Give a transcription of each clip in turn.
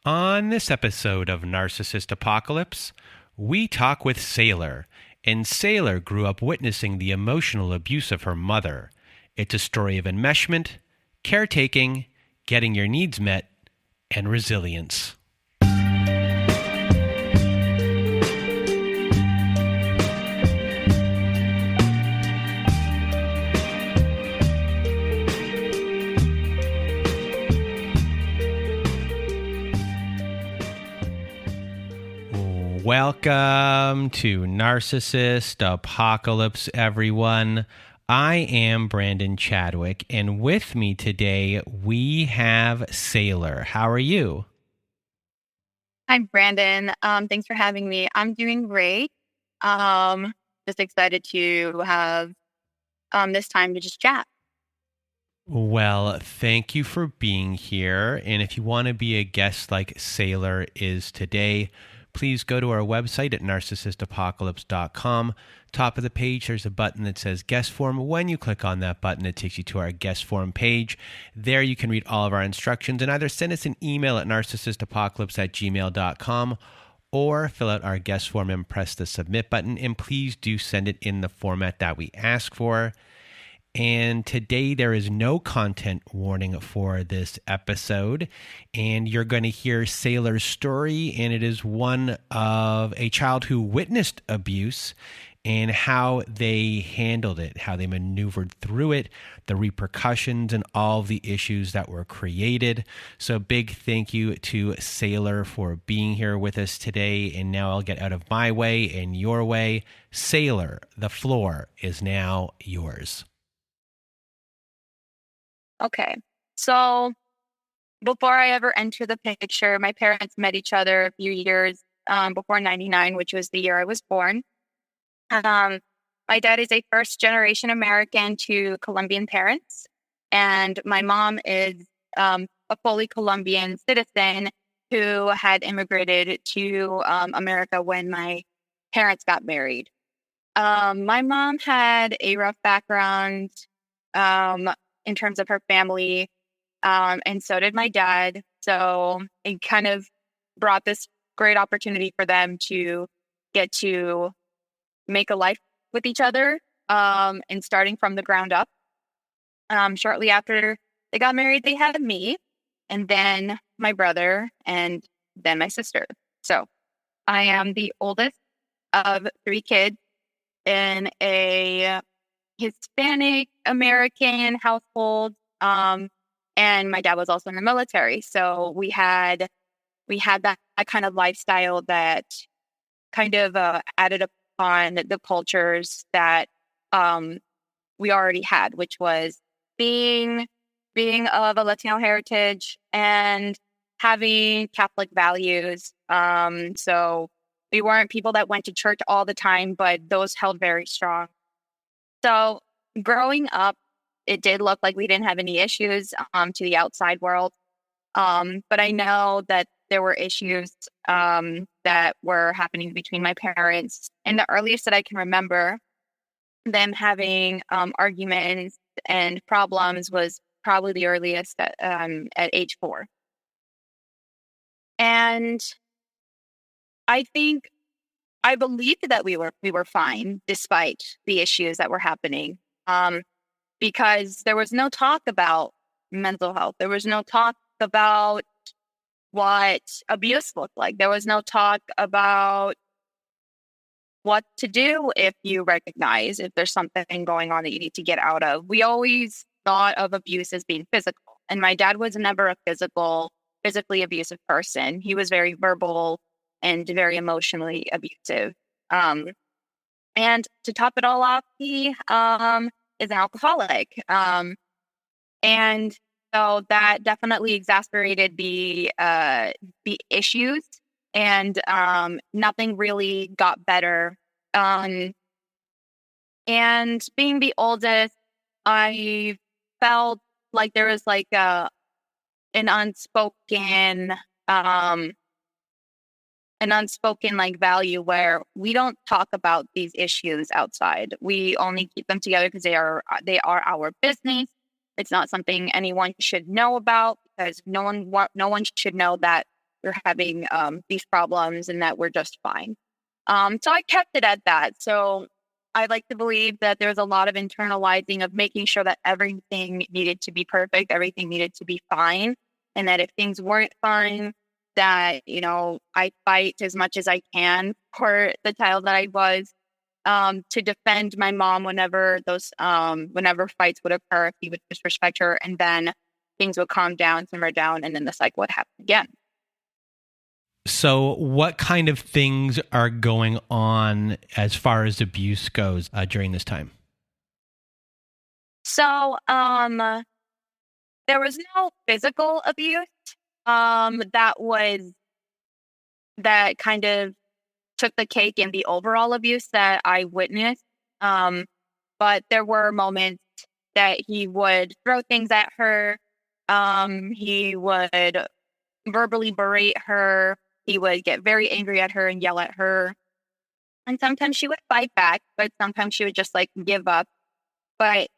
On this episode of Narcissist Apocalypse, we talk with Saylor. And Saylor grew up witnessing the emotional abuse of her mother. It's a story of enmeshment, caretaking, getting your needs met, and resilience. Welcome to Narcissist Apocalypse, everyone. I am Brandon Chadwick, and with me today we have Saylor. How are you? Hi, Brandon. Thanks for having me. I'm doing great. Just excited to have this time to just chat. Well, thank you for being here. And if you want to be a guest like Saylor is today, please go to our website at narcissistapocalypse.com. Top of the page, there's a button that says guest form. When you click on that button, it takes you to our guest form page. There you can read all of our instructions and either send us an email at narcissistapocalypse@gmail.com or fill out our guest form and press the submit button. And please do send it in the format that we ask for. And today there is no content warning for this episode, and you're going to hear Saylor's story, and it is one of a child who witnessed abuse and how they handled it, how they maneuvered through it, the repercussions, and all the issues that were created. So big thank you to Saylor for being here with us today, and now I'll get out of my way and your way. Saylor, the floor is now yours. Okay. So before I ever enter the picture, my parents met each other a few years before 99, which was the year I was born. My dad is a first-generation American to Colombian parents, and my mom is a fully Colombian citizen who had immigrated to America when my parents got married. My mom had a rough background in terms of her family, and so did my dad. So it kind of brought this great opportunity for them to get to make a life with each other, and starting from the ground up. Shortly after they got married, they had me, and then my brother, and then my sister. So I am the oldest of three kids in a Hispanic American household. And my dad was also in the military. So we had that kind of lifestyle that kind of added upon the cultures that we already had, which was being of a Latino heritage and having Catholic values. So we weren't people that went to church all the time, but those held very strong. So growing up, it did look like we didn't have any issues to the outside world. But I know that there were issues that were happening between my parents. And the earliest that I can remember them having arguments and problems was probably the earliest at age 4. And I believed that we were fine despite the issues that were happening, because there was no talk about mental health. There was no talk about what abuse looked like. There was no talk about what to do if you recognize if there's something going on that you need to get out of. We always thought of abuse as being physical, and my dad was never a physically abusive person. He was very verbal and very emotionally abusive. And to top it all off, he is an alcoholic. And so that definitely exacerbated the issues, and nothing really got better. And being the oldest, I felt like there was like an unspoken like value where we don't talk about these issues outside. We only keep them together because they are our business. It's not something anyone should know about, because no one should know that we're having these problems and that we're just fine. So I kept it at that. So I like to believe that there's a lot of internalizing of making sure that everything needed to be perfect, everything needed to be fine, and that if things weren't fine, that, you know, I fight as much as I can for the child that I was, to defend my mom whenever whenever fights would occur, if he would disrespect her, and then things would calm down, simmer down, and then the cycle would happen again. So, what kind of things are going on as far as abuse goes during this time? So, there was no physical abuse. That kind of took the cake in the overall abuse that I witnessed. But there were moments that he would throw things at her. He would verbally berate her. He would get very angry at her and yell at her. And sometimes she would fight back, but sometimes she would just like give up. But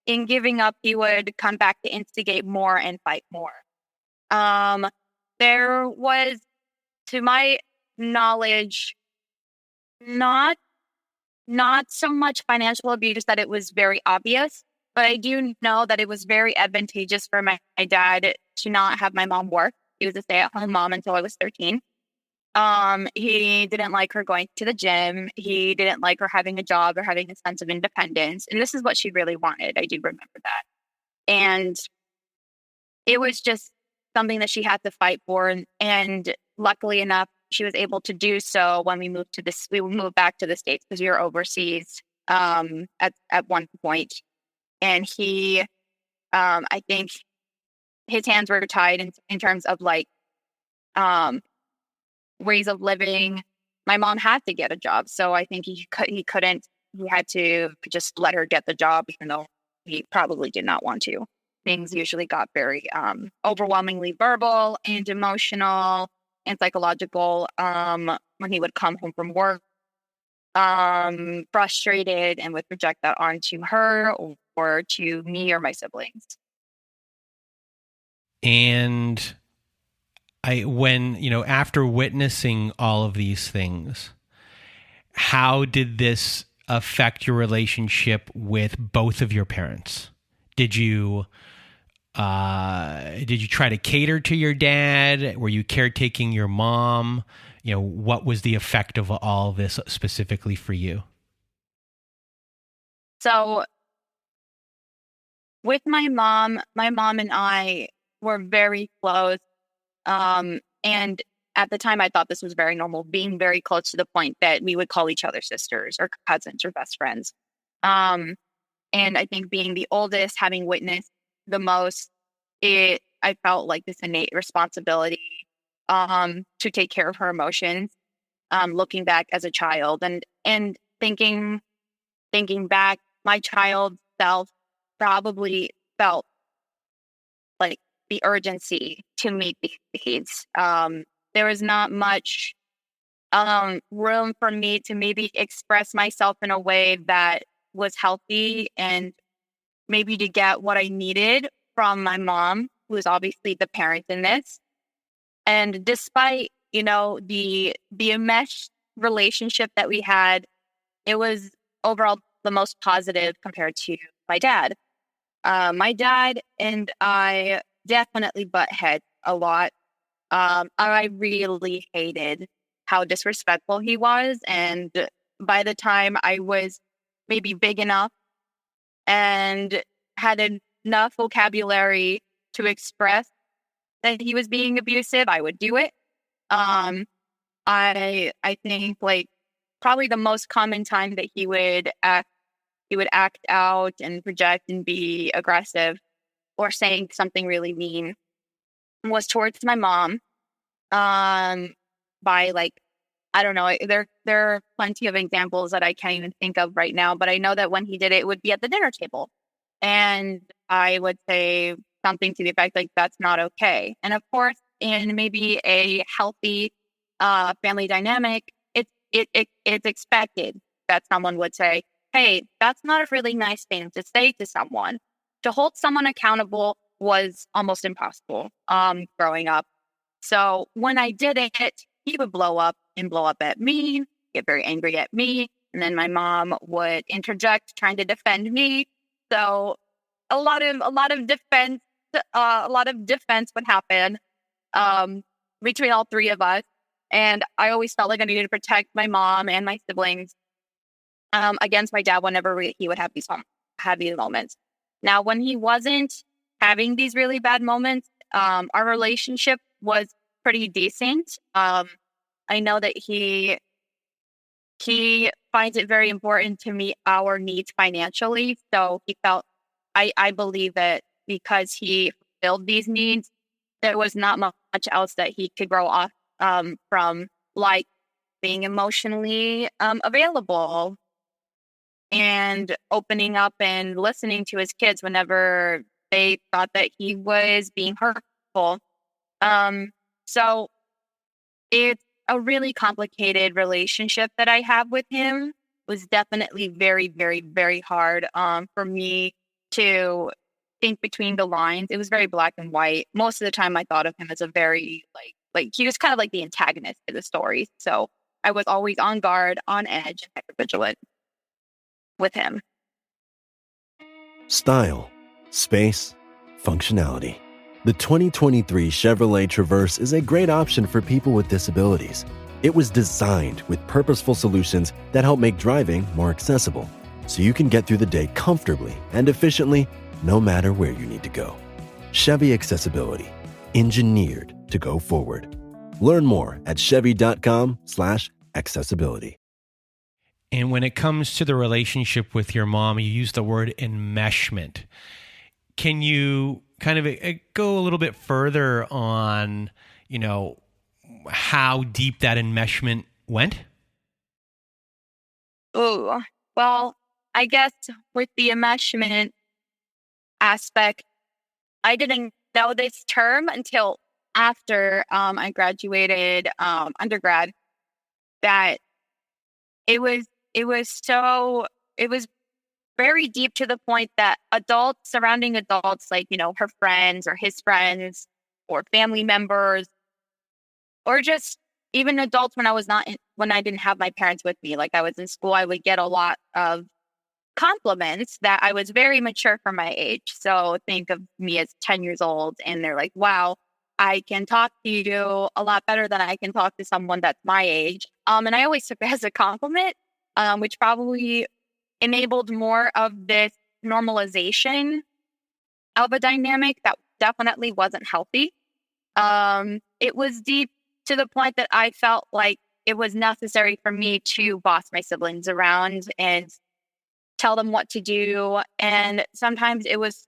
in giving up, he would come back to instigate more and fight more. There was, to my knowledge, not so much financial abuse that it was very obvious, but I do know that it was very advantageous for my dad to not have my mom work. He was a stay-at-home mom until I was 13. He didn't like her going to the gym. He didn't like her having a job or having a sense of independence. And this is what she really wanted. I do remember that. And it was just something that she had to fight for. And luckily enough, she was able to do so when we moved back to the States because we were overseas at one point. And he, I think his hands were tied in terms of like ways of living. My mom had to get a job. So I think he had to just let her get the job, even though he probably did not want to. Things usually got very overwhelmingly verbal and emotional and psychological when he would come home from work frustrated and would project that onto her or to me or my siblings. And after witnessing all of these things, how did this affect your relationship with both of your parents? Did you try to cater to your dad? Were you caretaking your mom? What was the effect of all this specifically for you? So with my mom and I were very close. And at the time I thought this was very normal, being very close to the point that we would call each other sisters or cousins or best friends. And I think being the oldest, having witnessed the most, I felt like this innate responsibility to take care of her emotions, looking back as a child and thinking back, my child self probably felt like the urgency to meet these needs. There was not much room for me to maybe express myself in a way that was healthy and maybe to get what I needed from my mom, who is obviously the parent in this. And despite, the enmeshed relationship that we had, it was overall the most positive compared to my dad. My dad and I definitely butt heads a lot. I really hated how disrespectful he was. And by the time I was maybe big enough and had enough vocabulary to express that he was being abusive, I would do it. I think like probably the most common time that he would act out and project and be aggressive or saying something really mean was towards my mom. By like, I don't know, there are plenty of examples that I can't even think of right now, but I know that when he did it, it would be at the dinner table. And I would say something to the effect like, that's not okay. And of course, in maybe a healthy family dynamic, it's expected that someone would say, hey, that's not a really nice thing to say to someone. To hold someone accountable was almost impossible growing up. So when I did it, he would blow up at me, get very angry at me. And then my mom would interject trying to defend me. So a lot of defense, would happen, between all three of us. And I always felt like I needed to protect my mom and my siblings, against my dad whenever he would have these moments. Now, when he wasn't having these really bad moments, our relationship was pretty decent. I know that he finds it very important to meet our needs financially. So he felt, I believe that because he fulfilled these needs, there was not much else that he could grow off, from, like being emotionally, available and opening up and listening to his kids whenever they thought that he was being hurtful. So it's a really complicated relationship that I have with him. It was definitely very, very, very hard, for me to think between the lines. It was very black and white. Most of the time I thought of him as a very like he was kind of like the antagonist to the story. So I was always on guard, on edge, and hypervigilant with him. Style, space, functionality. The 2023 Chevrolet Traverse is a great option for people with disabilities. It was designed with purposeful solutions that help make driving more accessible, so you can get through the day comfortably and efficiently no matter where you need to go. Chevy Accessibility, engineered to go forward. Learn more at chevy.com/accessibility. And when it comes to the relationship with your mom, you use the word enmeshment. Can you kind of go a little bit further on, how deep that enmeshment went? Oh, well, I guess with the enmeshment aspect, I didn't know this term until after, I graduated, undergrad, that it was very deep, to the point that surrounding adults, like, her friends or his friends or family members, or just even adults when I didn't have my parents with me, like I was in school, I would get a lot of compliments that I was very mature for my age. So think of me as 10 years old and they're like, wow, I can talk to you a lot better than I can talk to someone that's my age. And I always took it as a compliment, which probably enabled more of this normalization of a dynamic that definitely wasn't healthy. It was deep to the point that I felt like it was necessary for me to boss my siblings around and tell them what to do. And sometimes it was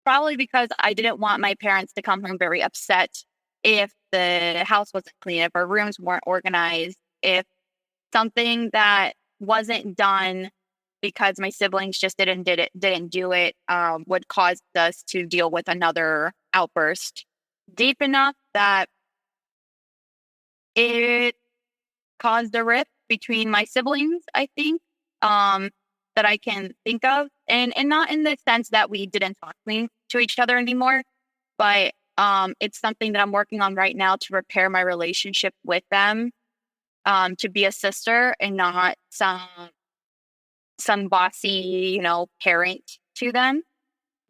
probably because I didn't want my parents to come home very upset if the house wasn't clean, if our rooms weren't organized, if something that wasn't done because my siblings just didn't do it, would cause us to deal with another outburst deep enough that it caused a rift between my siblings, I think, that I can think of. And not in the sense that we didn't talk to each other anymore, but it's something that I'm working on right now to repair my relationship with them, to be a sister and not some bossy, parent to them.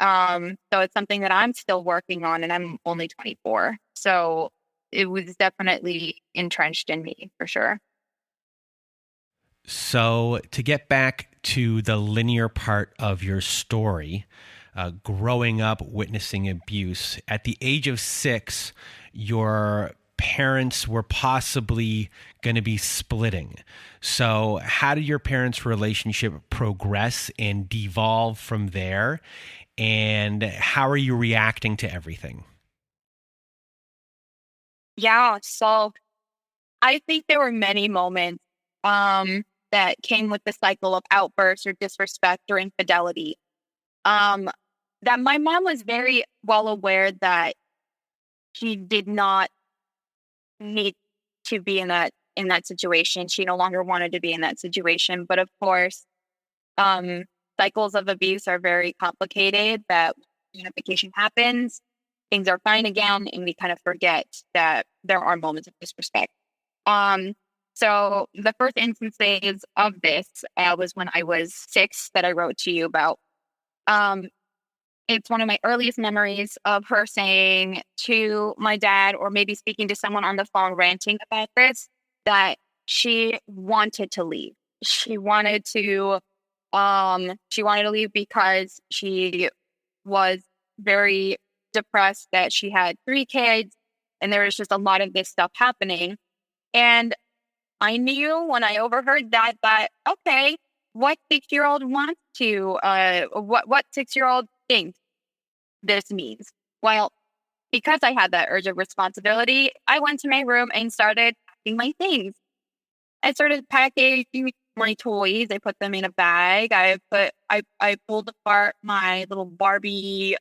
So it's something that I'm still working on, and I'm only 24. So it was definitely entrenched in me for sure. So to get back to the linear part of your story, growing up witnessing abuse, at the age of 6, your parents were possibly going to be splitting. So how did your parents' relationship progress and devolve from there? And how are you reacting to everything? Yeah, so I think there were many moments, that came with the cycle of outbursts or disrespect or infidelity. That my mom was very well aware that she did not need to be in that situation. She no longer wanted to be in that situation. But of course, cycles of abuse are very complicated. That unification happens, things are fine again, and we kind of forget that there are moments of disrespect. So the first instances of this was when I was 6 that I wrote to you about. It's one of my earliest memories of her saying to my dad, or maybe speaking to someone on the phone, ranting about this, that she wanted to leave. She wanted to leave because she was very depressed that she had 3 kids and there was just a lot of this stuff happening. And I knew when I overheard that, okay, what 6-year-old wants to, what 6-year-old thinks this means? Well, because I had that urge of responsibility, I went to my room and started packing my things. I started packing my toys. I put them in a bag. I pulled apart my little Barbie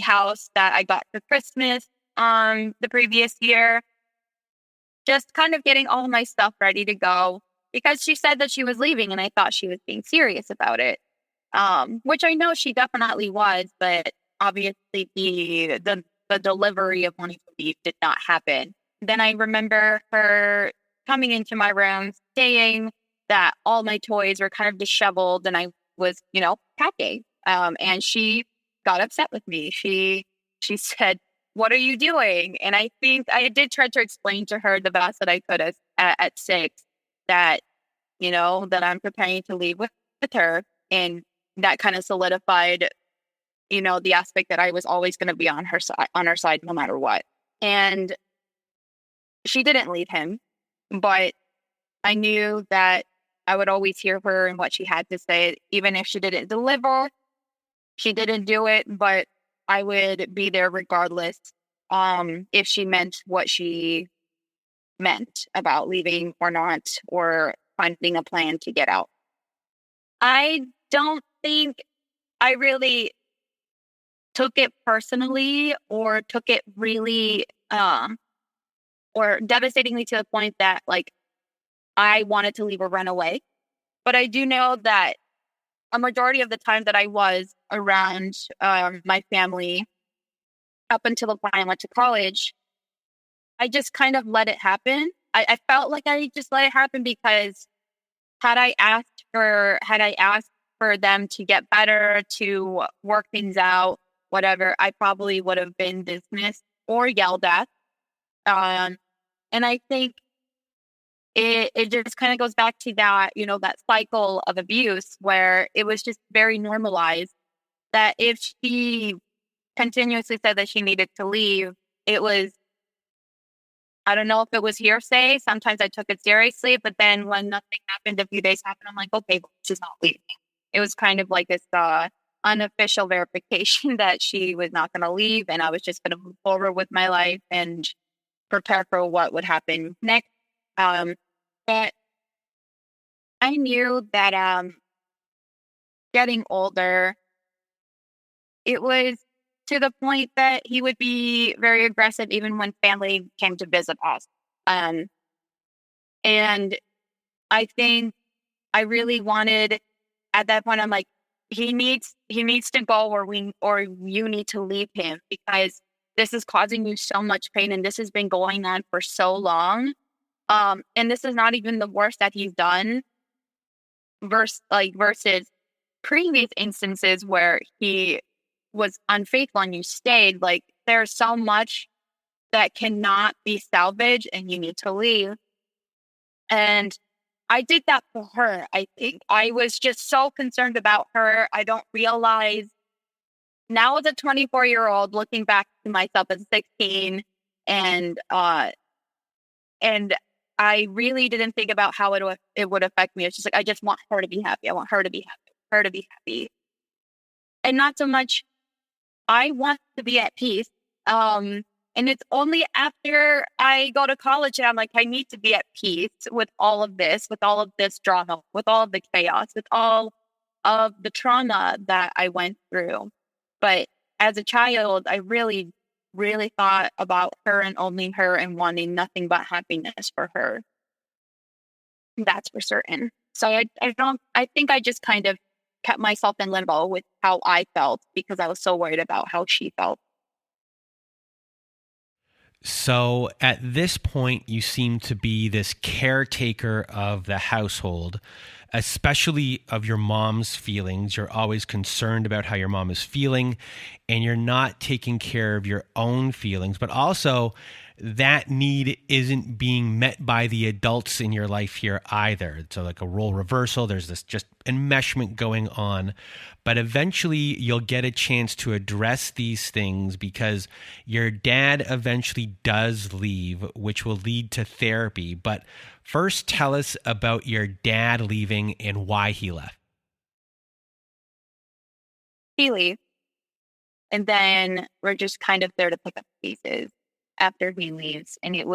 house that I got for Christmas the previous year. Just kind of getting all my stuff ready to go, because she said that she was leaving and I thought she was being serious about it. Which I know she definitely was, but obviously the delivery of wanting to leave did not happen. Then I remember her coming into my room saying that all my toys were kind of disheveled and I was, packing. And she got upset with me. She said, "What are you doing?" And I think I did try to explain to her the best that I could at 6 that, that I'm preparing to leave with her. And that kind of solidified, the aspect that I was always going to be on her side no matter what. And she didn't leave him, but I knew that I would always hear her and what she had to say, even if she didn't deliver. She didn't do it, but I would be there regardless, if she meant what she meant about leaving or not, or finding a plan to get out. I don't think I really took it personally or took it really or devastatingly to the point that I wanted to leave or run away. But I do know that a majority of the time that I was around my family up until the point I went to college, I just kind of let it happen. I felt like I just let it happen because had I asked for them to get better, to work things out, whatever, I probably would have been dismissed or yelled at. And I think it just kind of goes back to that, that cycle of abuse where it was just very normalized that if she continuously said that she needed to leave, it was, I don't know if it was hearsay. Sometimes I took it seriously, but then when nothing happened, a few days happened, I'm like, okay, well, she's not leaving. It was kind of like this unofficial verification that she was not going to leave, and I was just going to move forward with my life and prepare for what would happen next. But I knew that getting older, it was to the point that he would be very aggressive even when family came to visit us. And I think I really wanted, at that point, I'm like, he needs to go, or you need to leave him, because this is causing you so much pain and this has been going on for so long. And this is not even the worst that he's done versus previous instances where he was unfaithful and you stayed. Like, there's so much that cannot be salvaged and you need to leave. And I did that for her. I think I was just so concerned about her. I don't realize now, as a 24-year-old, looking back to myself as 16, and I really didn't think about how it would affect me. It's just like, I just want her to be happy. I want her to be happy. Her to be happy. And not so much, I want to be at peace. And it's only after I go to college and I'm like, I need to be at peace with all of this drama, with all of the chaos, with all of the trauma that I went through. But as a child, I really, really thought about her and only her and wanting nothing but happiness for her. That's for certain. So I think I just kind of kept myself in limbo with how I felt because I was so worried about how she felt. So at this point, you seem to be this caretaker of the household, especially of your mom's feelings. You're always concerned about how your mom is feeling, and you're not taking care of your own feelings, but also that need isn't being met by the adults in your life here either. So, like a role reversal, there's this just enmeshment going on. But eventually, you'll get a chance to address these things because your dad eventually does leave, which will lead to therapy. But first, tell us about your dad leaving and why he left. He leaves, and then we're just kind of there to pick up pieces after he leaves. And it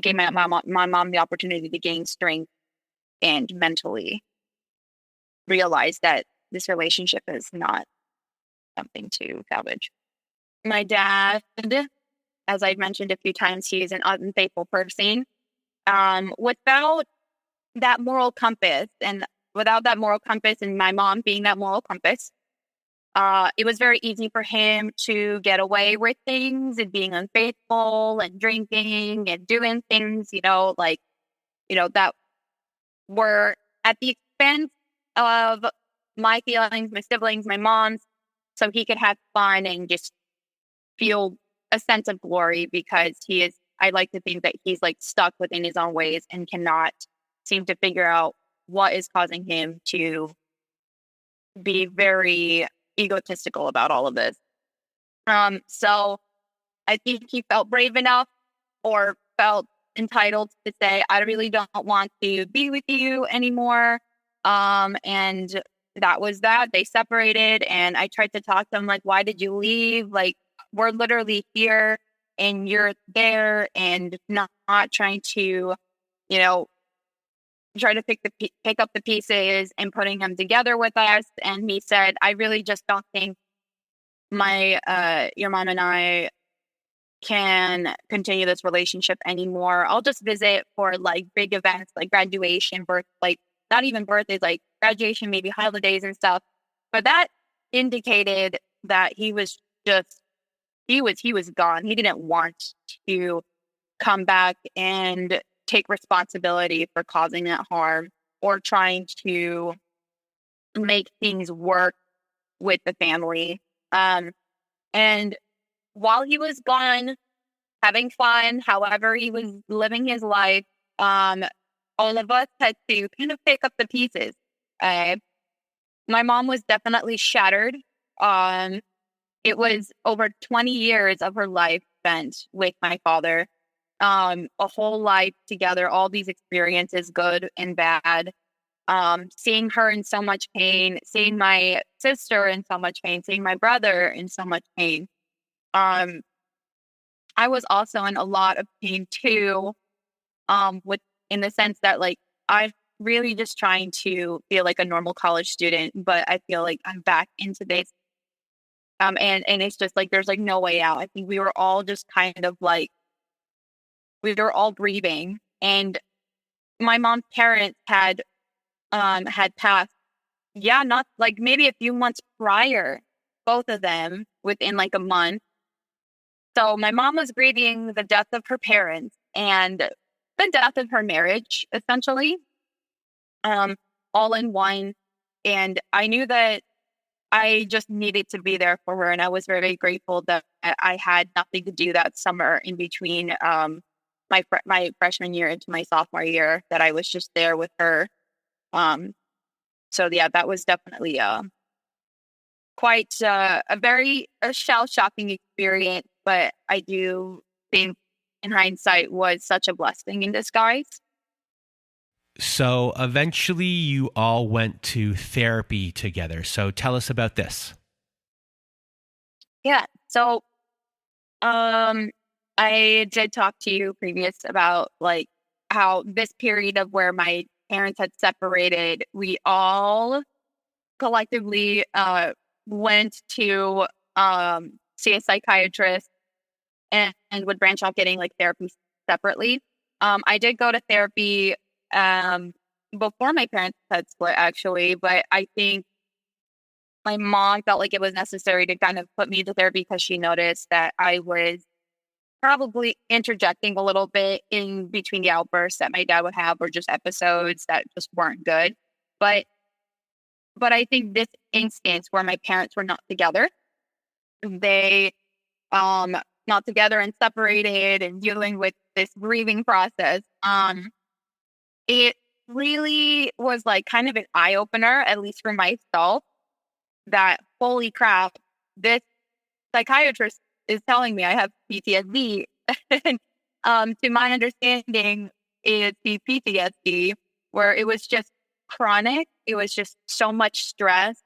gave my mom the opportunity to gain strength and mentally realize that this relationship is not something to salvage. My dad, as I've mentioned a few times, he is an unfaithful person. Without that moral compass and my mom being that moral compass, it was very easy for him to get away with things and being unfaithful and drinking and doing things, that were at the expense of my feelings, my siblings, my mom's, so he could have fun and just feel a sense of glory because I like to think that he's like stuck within his own ways and cannot seem to figure out what is causing him to be very egotistical about all of this. So I think he felt brave enough or felt entitled to say, I really don't want to be with you anymore. And that was that. They separated and I tried to talk to him like, why did you leave? Like, we're literally here and you're there, and not trying to, try to pick up the pieces and putting them together with us. And he said, I really just don't think your mom and I can continue this relationship anymore. I'll just visit for like big events like graduation, birth, like not even birthdays, like graduation, maybe holidays and stuff. But that indicated that he was gone. He didn't want to come back and take responsibility for causing that harm or trying to make things work with the family. And while he was gone, having fun, however he was living his life, all of us had to kind of pick up the pieces. My mom was definitely shattered. It was over 20 years of her life spent with my father. A whole life together, all these experiences, good and bad. Seeing her in so much pain, seeing my sister in so much pain, seeing my brother in so much pain. I was also in a lot of pain too, in the sense that like I'm really just trying to feel like a normal college student, but I feel like I'm back into this. And it's just like there's like no way out. I think we were all just kind of like we were all grieving, and my mom's parents had passed. Yeah, not like maybe a few months prior, both of them within like a month. So my mom was grieving the death of her parents and the death of her marriage, essentially, all in one. And I knew that I just needed to be there for her. And I was very grateful that I had nothing to do that summer in between my freshman year into my sophomore year, that I was just there with her. So yeah, that was definitely quite a shell-shocking experience, but I do think in hindsight was such a blessing in disguise. So eventually you all went to therapy together. So tell us about this. Yeah. So I did talk to you previous about like how this period of where my parents had separated, we all collectively went to see a psychiatrist and would branch out getting like therapy separately. I did go to therapy before my parents had split, actually, but I think my mom felt like it was necessary to kind of put me to therapy because she noticed that I was probably interjecting a little bit in between the outbursts that my dad would have, or just episodes that just weren't good. But I think this instance where my parents were not together, they not together and separated and dealing with this grieving process, it really was like kind of an eye opener, at least for myself, that holy crap, this psychiatrist is telling me I have PTSD. And, to my understanding, it's the PTSD where it was just chronic. It was just so much stress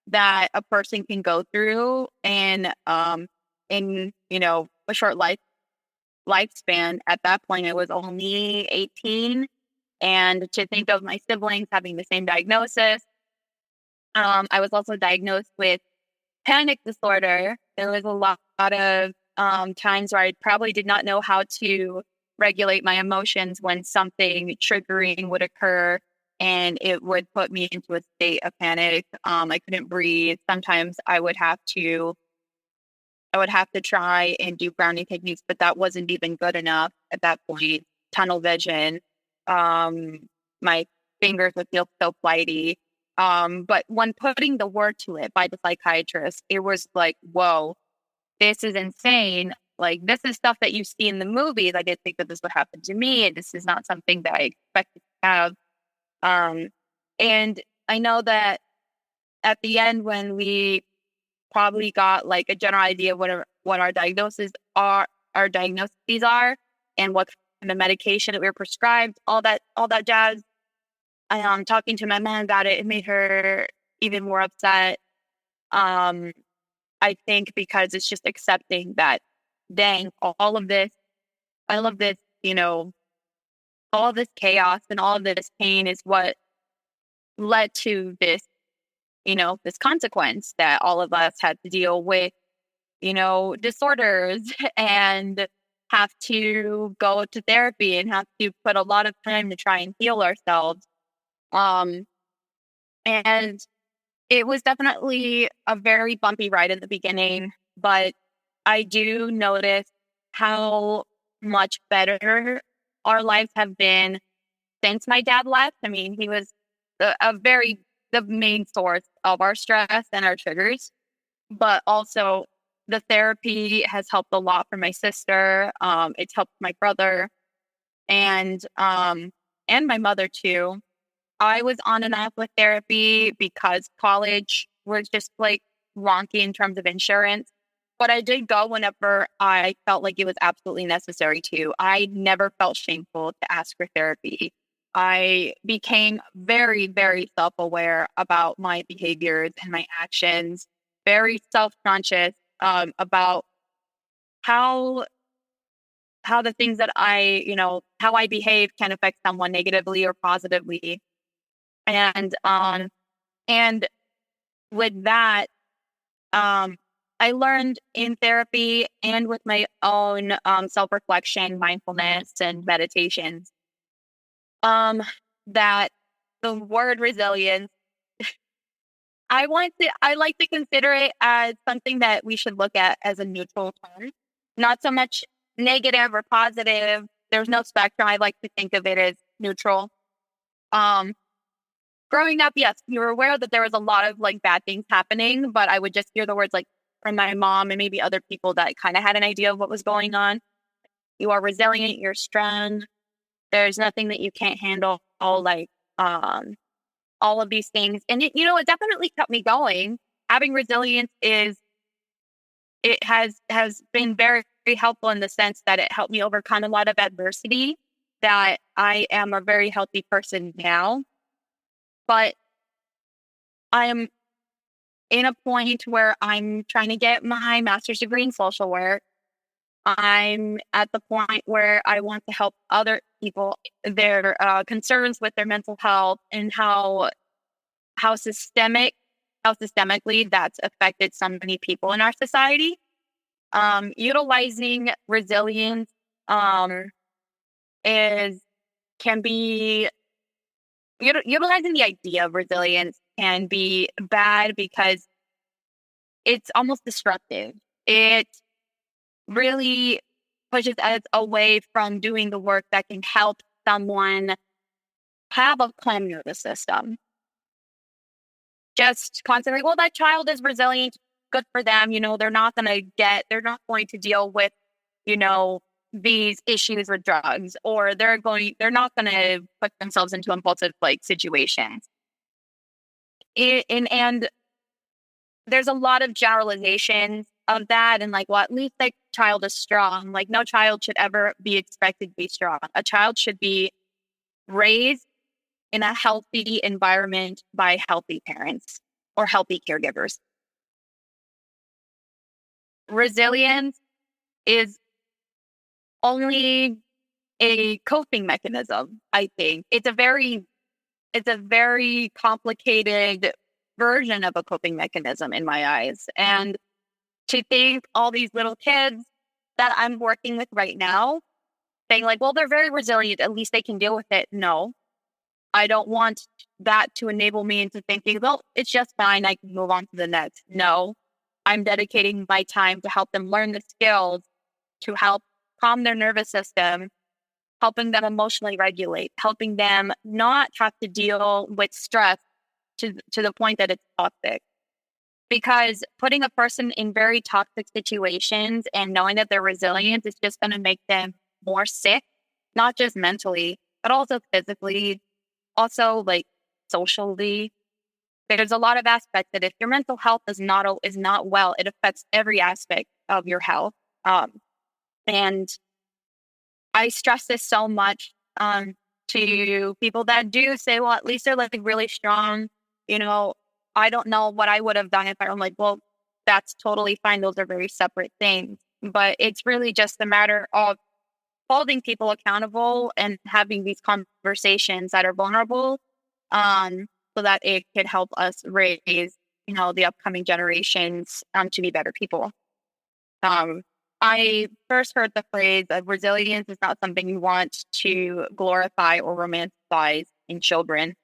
that a person can go through, and in a short lifespan. At that point, I was only 18, and to think of my siblings having the same diagnosis, I was also diagnosed with panic disorder. There was a lot of times where I probably did not know how to regulate my emotions when something triggering would occur, and it would put me into a state of panic. I couldn't breathe. Sometimes I would have to try and do grounding techniques, but that wasn't even good enough at that point. Tunnel vision. My fingers would feel so flighty. But when putting the word to it by the psychiatrist, it was like, whoa, this is insane. Like, this is stuff that you see in the movies. I didn't think that this would happen to me, and this is not something that I expected to have. And I know that at the end, when we probably got like a general idea of what our diagnoses are, and what kind of medication that we were prescribed, all that jazz. Talking to my mom about it, it made her even more upset. I think because it's just accepting that, dang, all of this, all this chaos and all of this pain is what led to this, this consequence that all of us had to deal with, disorders, and have to go to therapy and have to put a lot of time to try and heal ourselves. And it was definitely a very bumpy ride in the beginning, but I do notice how much better our lives have been since my dad left. I mean, he was the main source of our stress and our triggers, but also the therapy has helped a lot for my sister. It's helped my brother and my mother too. I was on and off with therapy because college was just like wonky in terms of insurance. But I did go whenever I felt like it was absolutely necessary to. I never felt shameful to ask for therapy. I became very, very self-aware about my behaviors and my actions, very self-conscious about how the things that how I behave can affect someone negatively or positively. And with that, I learned in therapy and with my own self-reflection, mindfulness, and meditations, that the word resilience, I like to consider it as something that we should look at as a neutral term, not so much negative or positive. There's no spectrum. I like to think of it as neutral. Growing up, yes, you were aware that there was a lot of like bad things happening, but I would just hear the words like from my mom and maybe other people that kind of had an idea of what was going on. You are resilient, you're strong. There's nothing that you can't handle, all of these things. And it definitely kept me going. Having resilience has been very, very helpful in the sense that it helped me overcome a lot of adversity, that I am a very healthy person now. But I am in a point where I'm trying to get my master's degree in social work. I'm at the point where I want to help other people, their concerns with their mental health, and how systemically that's affected so many people in our society. Utilizing resilience can be utilizing the idea of resilience can be bad because it's almost destructive. It really pushes us away from doing the work that can help someone have a calm nervous system. Just constantly, well, that child is resilient, good for them. They're not going to deal with, these issues with drugs, or they're not going to put themselves into impulsive situations. And there's a lot of generalizations of that, and well, at least that child is strong. No child should ever be expected to be strong. A child should be raised in a healthy environment by healthy parents or healthy caregivers. Resilience is only a coping mechanism, I think. It's a very complicated version of a coping mechanism in my eyes. And to think all these little kids that I'm working with right now saying well, they're very resilient, at least they can deal with it. No, I don't want that to enable me into thinking, well, it's just fine, I can move on to the next. No, I'm dedicating my time to help them learn the skills to help calm their nervous system, helping them emotionally regulate, helping them not have to deal with stress to the point that it's toxic. Because putting a person in very toxic situations and knowing that they're resilient is just going to make them more sick, not just mentally, but also physically, also socially. There's a lot of aspects that if your mental health is not well, it affects every aspect of your health. And I stress this so much to people that do say, well, at least they're really strong. I don't know what I would have done if I'm well, that's totally fine. Those are very separate things. But it's really just a matter of holding people accountable and having these conversations that are vulnerable, so that it could help us raise, the upcoming generations to be better people. I first heard the phrase of resilience is not something you want to glorify or romanticize in children.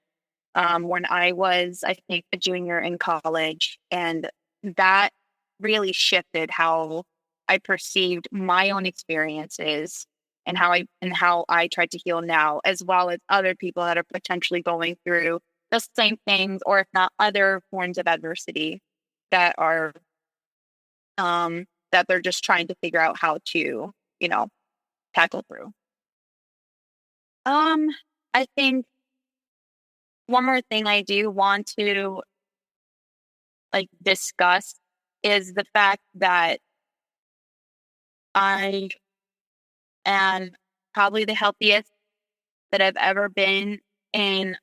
When I was, I think, a junior in college, and that really shifted how I perceived my own experiences and how I try to heal now, as well as other people that are potentially going through the same things, or if not other forms of adversity that are that they're just trying to figure out how to, tackle through. I think one more thing I do want to discuss is the fact that I am probably the healthiest that I've ever been in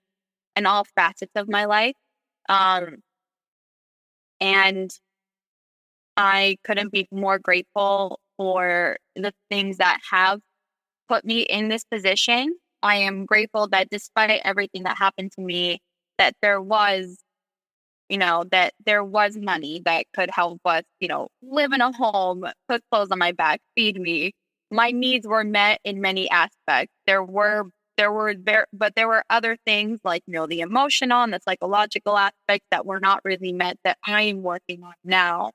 all facets of my life. And I couldn't be more grateful for the things that have put me in this position. I am grateful that despite everything that happened to me, that there was, that there was money that could help us, live in a home, put clothes on my back, feed me. My needs were met in many aspects. But there were other things like, the emotional and the psychological aspects that were not really met that I am working on now.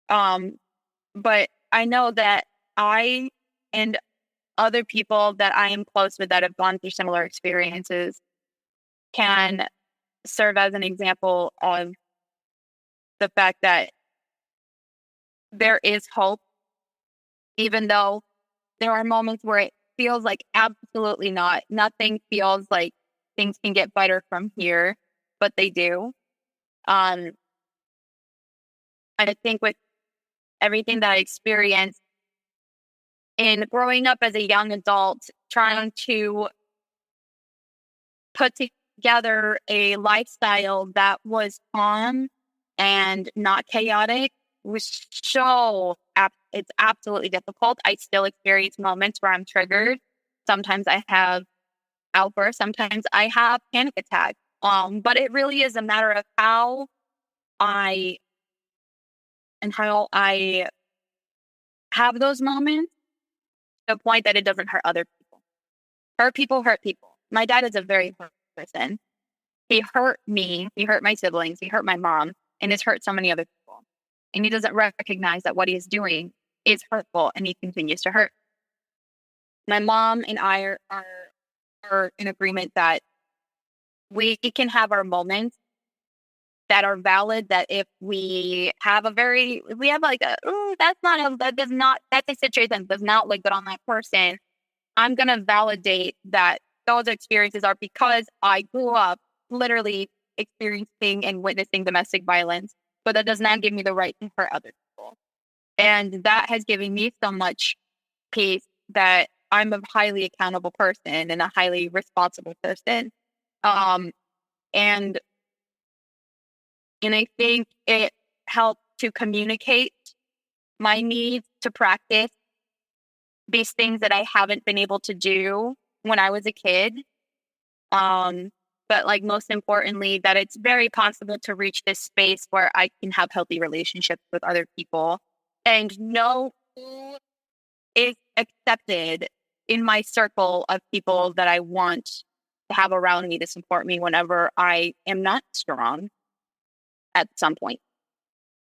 But I know that I and other people that I am close with that have gone through similar experiences can serve as an example of the fact that there is hope, even though there are moments where it feels like absolutely not. Nothing feels like things can get better from here, but they do. I think with everything that I experienced in growing up as a young adult, trying to put together a lifestyle that was calm and not chaotic was it's absolutely difficult. I still experience moments where I'm triggered. Sometimes I have outbursts. Sometimes I have panic attacks. But it really is a matter of how I have those moments to the point that it doesn't hurt other people. Hurt people. My dad is a very hurt person. He hurt me. He hurt my siblings. He hurt my mom, and has hurt so many other people. And he doesn't recognize that what he is doing is hurtful, and he continues to hurt my mom and I are in agreement that we can have our moments that are valid, that if we have like that's a situation that does not look good on that person, I'm going to validate that those experiences are because I grew up literally experiencing and witnessing domestic violence, but that does not give me the right to hurt other people. And that has given me so much peace that I'm a highly accountable person and a highly responsible person. And I think it helped to communicate my needs, to practice these things that I haven't been able to do when I was a kid. But like most importantly, that it's very possible to reach this space where I can have healthy relationships with other people and know who is accepted in my circle of people that I want to have around me to support me whenever I am not strong at some point.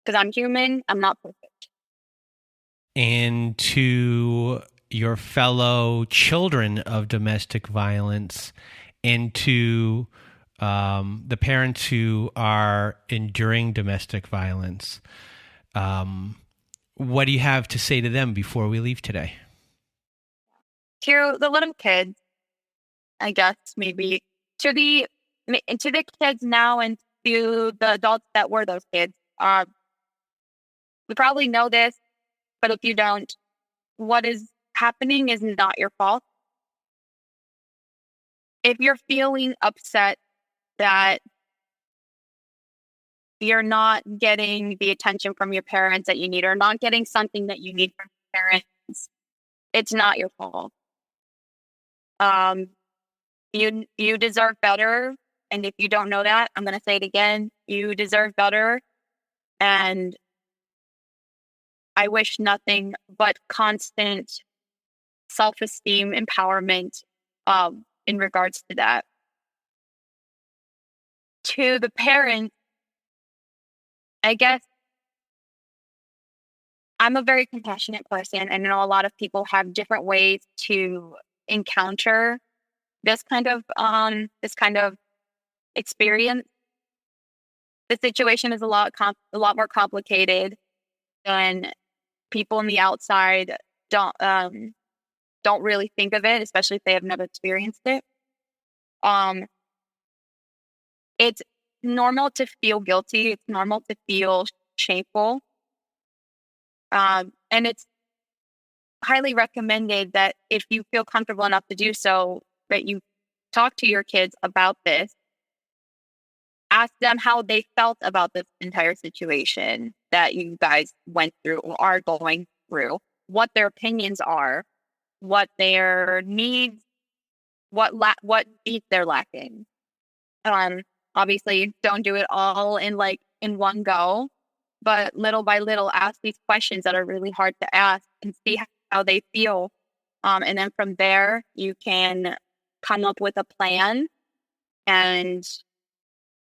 Because I'm human, I'm not perfect. And to your fellow children of domestic violence, and to the parents who are enduring domestic violence, what do you have to say to them before we leave today? To the little kids, I guess, maybe to the kids now and to the adults that were those kids. We probably know this, but if you don't, what is happening is not your fault. If you're feeling upset that you're not getting the attention from your parents that you need, or not getting something that you need from your parents, it's not your fault. You deserve better. And if you don't know that, I'm going to say it again. You deserve better. And I wish nothing but constant self-esteem, empowerment in regards to that. To the parents, I guess I'm a very compassionate person, and I know a lot of people have different ways to encounter this kind of experience. The situation is a lot more complicated than people on the outside don't really think of it, especially if they have never experienced it. It's normal to feel guilty. It's normal to feel shameful. And it's highly recommended that if you feel comfortable enough to do so, that you talk to your kids about this. Ask them how they felt about this entire situation that you guys went through or are going through, what their opinions are, what their needs, what needs they're lacking. Obviously, don't do it all in one go, but little by little, ask these questions that are really hard to ask and see how they feel. And then from there, you can come up with a plan and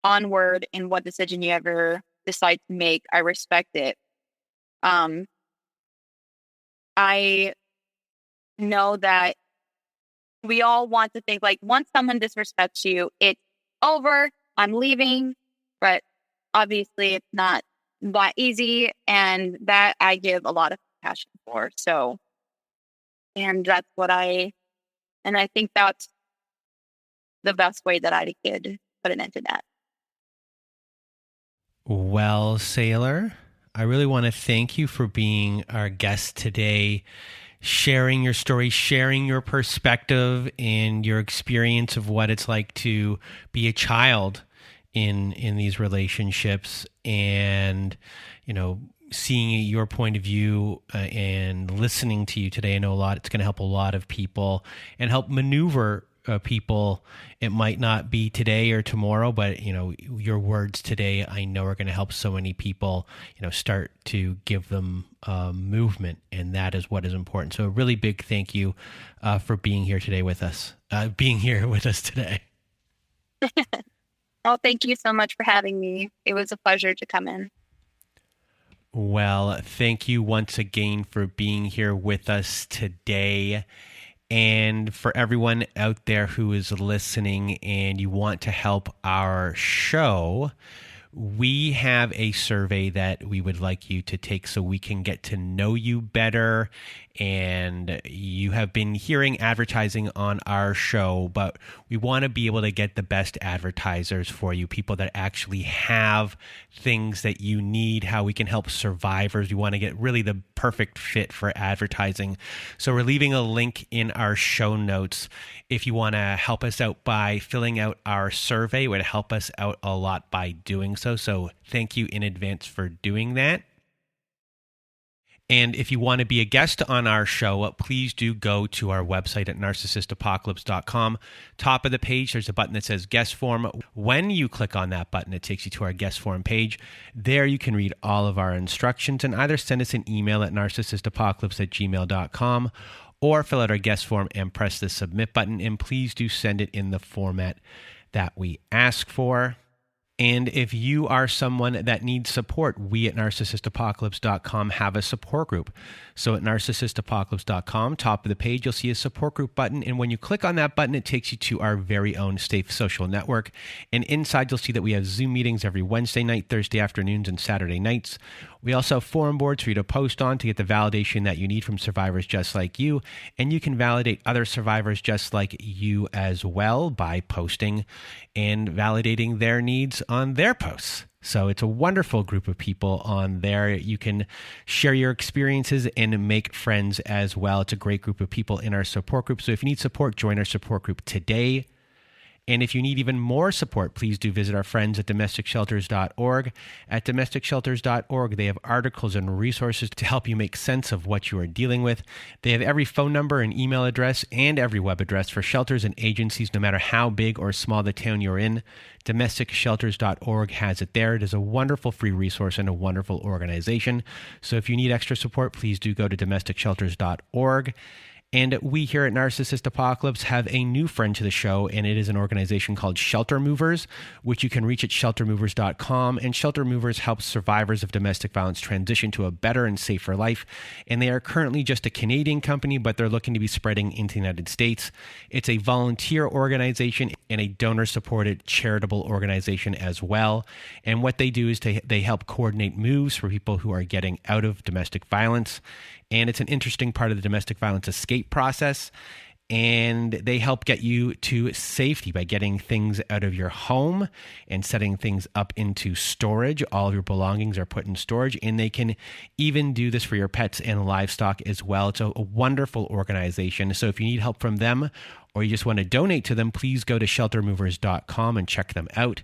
onward in what decision you ever decide to make. I respect it. I know that we all want to think like, once someone disrespects you, it's over, I'm leaving. But obviously it's not that easy, and that I give a lot of passion for. So, and that's I think that's the best way that I could put an end to that. Well, Saylor, I really want to thank you for being our guest today, sharing your story, sharing your perspective and your experience of what it's like to be a child in these relationships, and, you know, seeing your point of view and listening to you today. I know it's going to help a lot of people and help maneuver people. It might not be today or tomorrow, but, you know, your words today, I know, are going to help so many people, you know, start to give them movement. And that is what is important. So a really big thank you for being here today with us, today. Oh, thank you so much for having me. It was a pleasure to come in. Well, thank you once again for being here with us today. And for everyone out there who is listening and you want to help our show, we have a survey that we would like you to take so we can get to know you better. And you have been hearing advertising on our show, but we want to be able to get the best advertisers for you, people that actually have things that you need, how we can help survivors. We want to get really the perfect fit for advertising. So we're leaving a link in our show notes if you want to help us out by filling out our survey. It would help us out a lot by doing so. So thank you in advance for doing that. And if you want to be a guest on our show, please do go to our website at narcissistapocalypse.com. Top of the page, there's a button that says guest form. When you click on that button, it takes you to our guest form page. There you can read all of our instructions and either send us an email at narcissistapocalypse@gmail.com or fill out our guest form and press the submit button. And please do send it in the format that we ask for. And if you are someone that needs support, we at narcissistapocalypse.com have a support group. So at narcissistapocalypse.com, top of the page, you'll see a support group button. And when you click on that button, it takes you to our very own safe social network. And inside, you'll see that we have Zoom meetings every Wednesday night, Thursday afternoons, and Saturday nights. We also have forum boards for you to post on to get the validation that you need from survivors just like you. And you can validate other survivors just like you as well by posting and validating their needs on their posts. So it's a wonderful group of people on there. You can share your experiences and make friends as well. It's a great group of people in our support group. So if you need support, join our support group today. And if you need even more support, please do visit our friends at domesticshelters.org. At domesticshelters.org, they have articles and resources to help you make sense of what you are dealing with. They have every phone number and email address and every web address for shelters and agencies, no matter how big or small the town you're in. Domesticshelters.org has it there. It is a wonderful free resource and a wonderful organization. So if you need extra support, please do go to domesticshelters.org. And we here at Narcissist Apocalypse have a new friend to the show, and it is an organization called Shelter Movers, which you can reach at sheltermovers.com. And Shelter Movers helps survivors of domestic violence transition to a better and safer life. And they are currently just a Canadian company, but they're looking to be spreading into the United States. It's a volunteer organization and a donor-supported charitable organization as well. And what they do is they help coordinate moves for people who are getting out of domestic violence. And it's an interesting part of the domestic violence escape process. And they help get you to safety by getting things out of your home and setting things up into storage. All of your belongings are put in storage, and they can even do this for your pets and livestock as well. It's a wonderful organization. So if you need help from them or you just want to donate to them, please go to sheltermovers.com and check them out.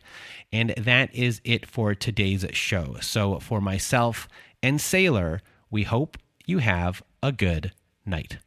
And that is it for today's show. So for myself and Saylor, we hope you have a good night.